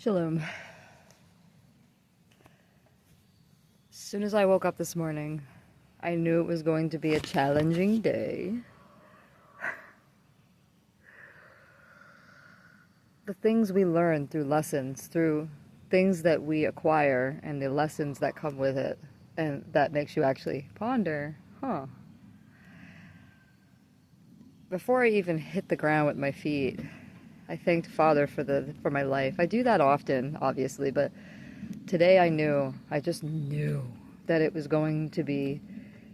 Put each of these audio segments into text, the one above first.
Shalom. As soon as I woke up this morning, I knew it was going to be a challenging day. The things we learn through lessons, through things that we acquire, and the lessons that come with it, and that makes you actually ponder, Before I even hit the ground with my feet, I thanked Father for my life. I do that often, obviously, but today I just knew that it was going to be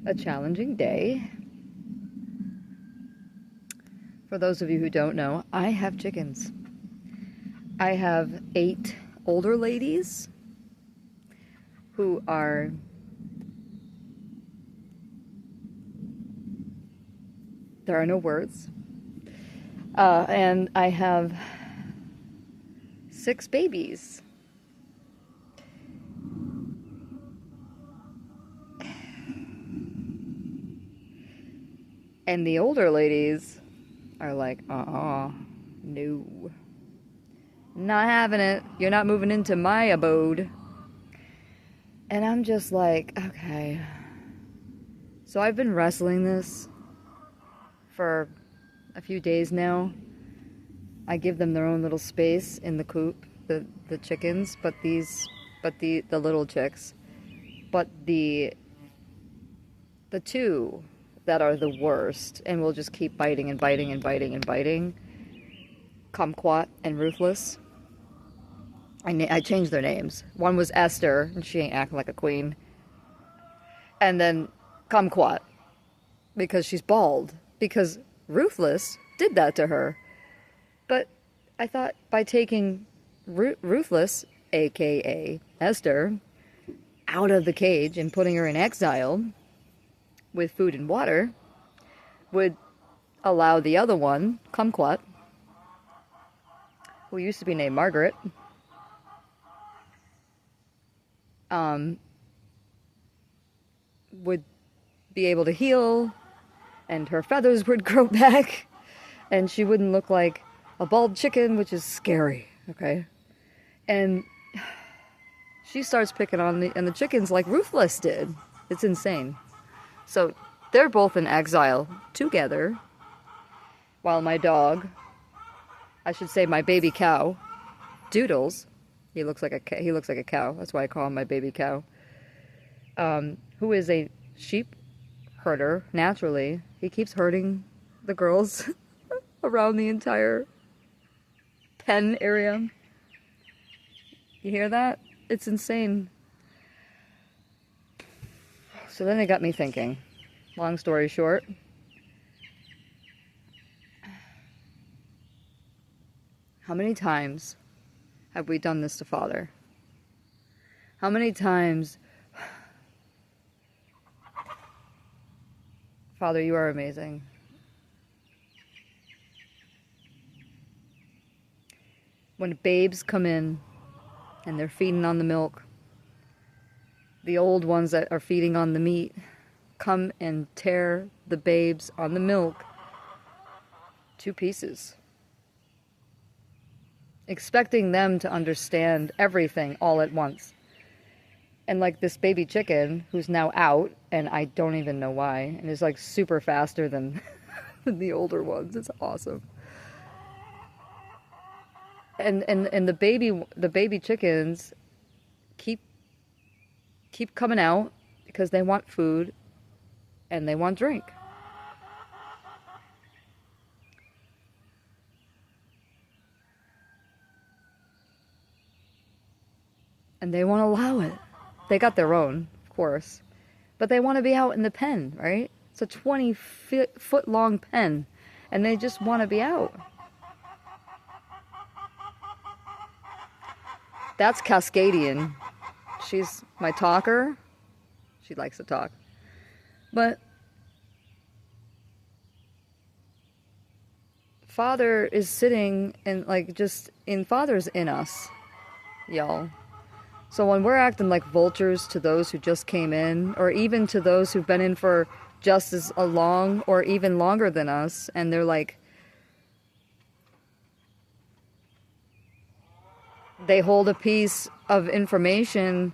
a challenging day. For those of you who don't know, I have chickens. I have 8 older ladies who are there are no words. And I have 6 babies. And the older ladies are like, no. Not having it. You're not moving into my abode. And I'm just like, okay. So I've been wrestling this for a few days now. I give them their own little space in the coop, the chickens, but the little chicks. But the 2 that are the worst and will just keep biting and biting and biting and biting, Kumquat and Ruthless. I changed their names. One was Esther, and she ain't acting like a queen. And then Kumquat, because she's bald. Because Ruthless did that to her. But I thought by taking Ruthless, aka Esther, out of the cage and putting her in exile with food and water would allow the other one, Kumquat, who used to be named Margaret, would be able to heal, and her feathers would grow back, and she wouldn't look like a bald chicken, which is scary, okay? And she starts picking on the chickens like Ruthless did. It's insane. So they're both in exile together, while my dog, I should say my baby cow, Doodles, he looks like a cow. That's why I call him my baby cow. Who is a sheep herder naturally. He keeps herding the girls around the entire pen area. You hear that? It's insane. So then it got me thinking. Long story short, how many times have we done this to Father? How many times, Father, you are amazing. When babes come in and they're feeding on the milk, the old ones that are feeding on the meat come and tear the babes on the milk to pieces, expecting them to understand everything all at once. And like this baby chicken who's now out, and I don't even know why, and is like super faster than the older ones. It's awesome. And the baby chickens keep coming out because they want food and they want drink. And they won't allow it. They got their own, of course. But they want to be out in the pen, right? It's a 20-foot long pen. And they just want to be out. That's Cascadian. She's my talker. She likes to talk. But Father is sitting and Father's in us, y'all. So when we're acting like vultures to those who just came in, or even to those who've been in for just as long or even longer than us, and they're like, they hold a piece of information,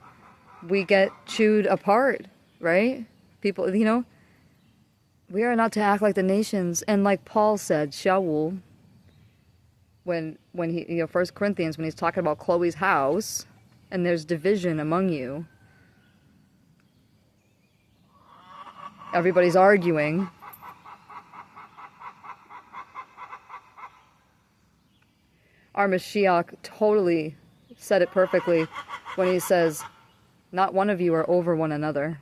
we get chewed apart, right? People, we are not to act like the nations. And like Paul said, Shaul, when he, 1 Corinthians, when he's talking about Chloe's house, and there's division among you, everybody's arguing. Our Mashiach totally said it perfectly when he says, not one of you are over one another.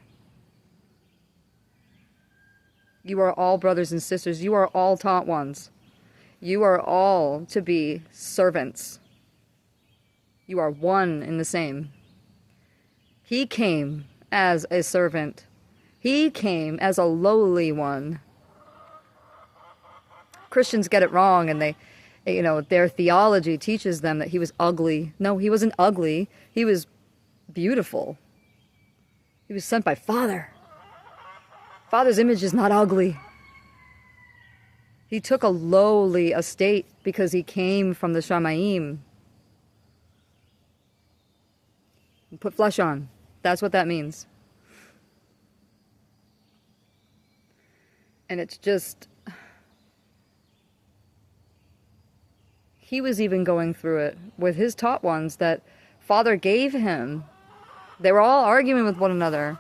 You are all brothers and sisters. You are all taught ones. You are all to be servants. You are one in the same. He came as a servant. He came as a lowly one. Christians get it wrong, and their theology teaches them that he was ugly. No, he wasn't ugly. He was beautiful. He was sent by Father. Father's image is not ugly. He took a lowly estate because he came from the Shamayim. He put flesh on. That's what that means. And it's just, he was even going through it with his taught ones that Father gave him. They were all arguing with one another.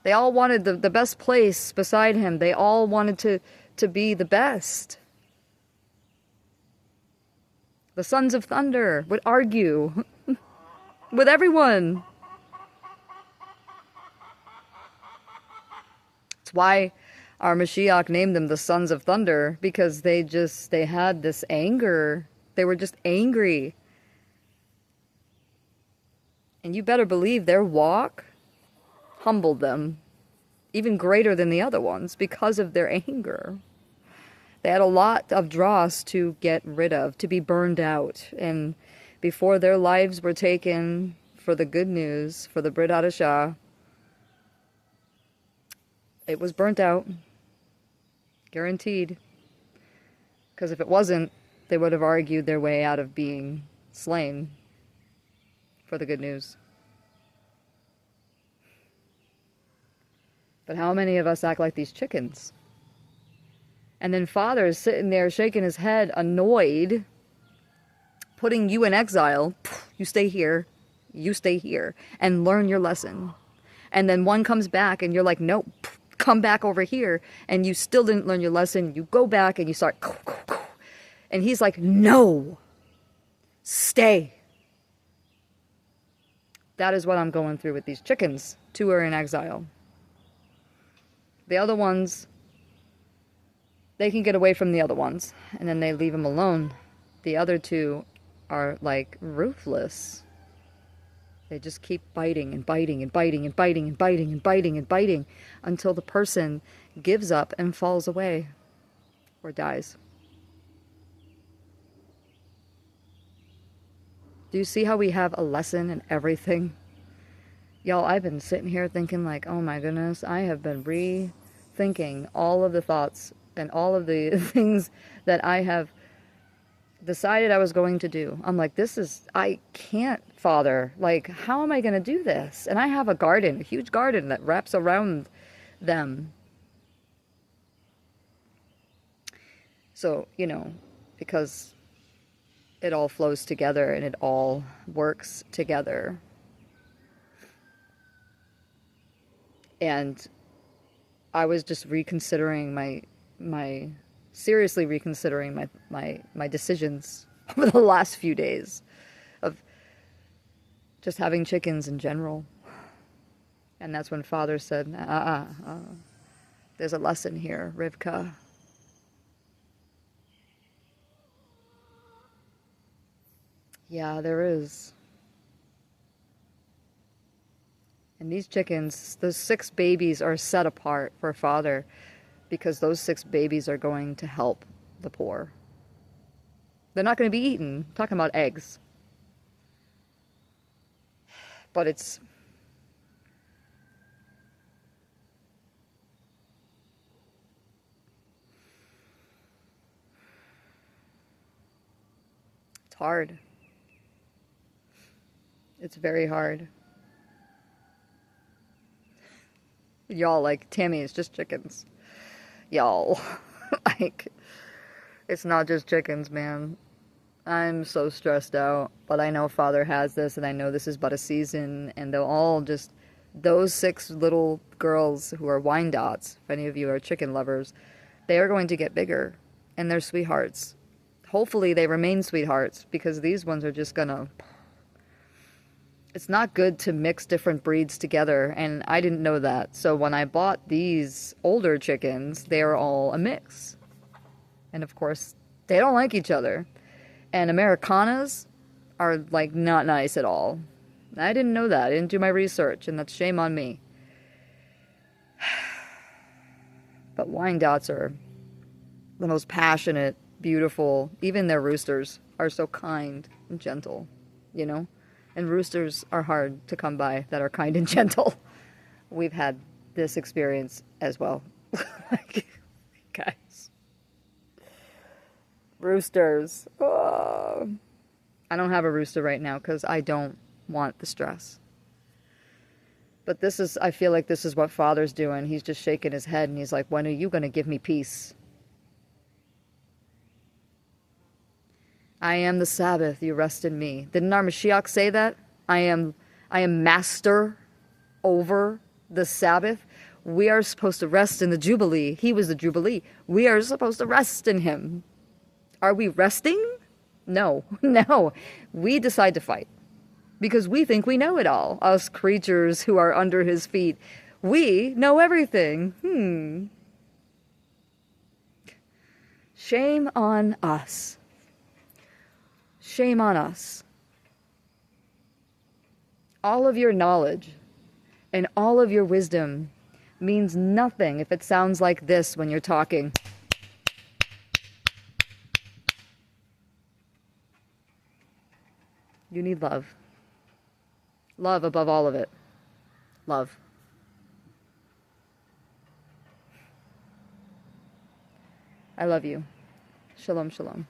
They all wanted the best place beside him. They all wanted to be the best. The sons of thunder would argue with everyone. That's why our Mashiach named them the sons of thunder, because they had this anger. They were just angry. And you better believe their walk humbled them even greater than the other ones because of their anger. They had a lot of dross to get rid of, to be burned out. And before their lives were taken for the good news, for the Brit Hadashah, it was burnt out. Guaranteed. Because if it wasn't, they would have argued their way out of being slain for the good news. But how many of us act like these chickens? And then Father is sitting there shaking his head, annoyed, putting you in exile. You stay here, and learn your lesson. And then one comes back and you're like, nope, come back over here. And you still didn't learn your lesson. You go back and you start, and he's like, no, stay. That is what I'm going through with these chickens. 2 are in exile. The other ones, they can get away from the other ones, and then they leave them alone. The other 2 are like ruthless. They just keep biting and biting and biting and biting and biting and biting and biting until the person gives up and falls away or dies. Do you see how we have a lesson in everything? Y'all, I've been sitting here thinking like, oh my goodness, I have been rethinking all of the thoughts and all of the things that I have decided I was going to do. I'm like, I can't, Father. Like, how am I going to do this? And I have a garden, a huge garden that wraps around them. So, because it all flows together and it all works together. And I was just reconsidering seriously reconsidering my decisions over the last few days of just having chickens in general. And that's when Father said, there's a lesson here, Rivka. Yeah, there is. And these chickens, those 6 babies are set apart for Father because those 6 babies are going to help the poor. They're not going to be eaten. I'm talking about eggs. But it's hard. It's very hard. Y'all, like, Tammy, it's just chickens. Y'all. Like, it's not just chickens, man. I'm so stressed out, but I know Father has this, and I know this is but a season, and they'll all just, those 6 little girls who are Wyandottes, if any of you are chicken lovers, they are going to get bigger, and they're sweethearts. Hopefully they remain sweethearts, because these ones are just gonna... It's not good to mix different breeds together, and I didn't know that. So when I bought these older chickens, they are all a mix. And of course, they don't like each other. And Americanas are, like, not nice at all. I didn't know that. I didn't do my research, and that's shame on me. But Wyandottes are the most passionate, beautiful. Even their roosters are so kind and gentle, you know? And roosters are hard to come by that are kind and gentle. We've had this experience as well. Like, guys. Roosters. Oh. I don't have a rooster right now because I don't want the stress. But this is, I feel like this is what Father's doing. He's just shaking his head and he's like, when are you going to give me peace? I am the Sabbath, you rest in me. Didn't our Mashiach say that? I am master over the Sabbath. We are supposed to rest in the Jubilee. He was the Jubilee. We are supposed to rest in him. Are we resting? No, no. We decide to fight. Because we think we know it all. Us creatures who are under his feet. We know everything. Shame on us. Shame on us. All of your knowledge and all of your wisdom means nothing if it sounds like this when you're talking. You need love. Love above all of it. Love. I love you. Shalom, shalom.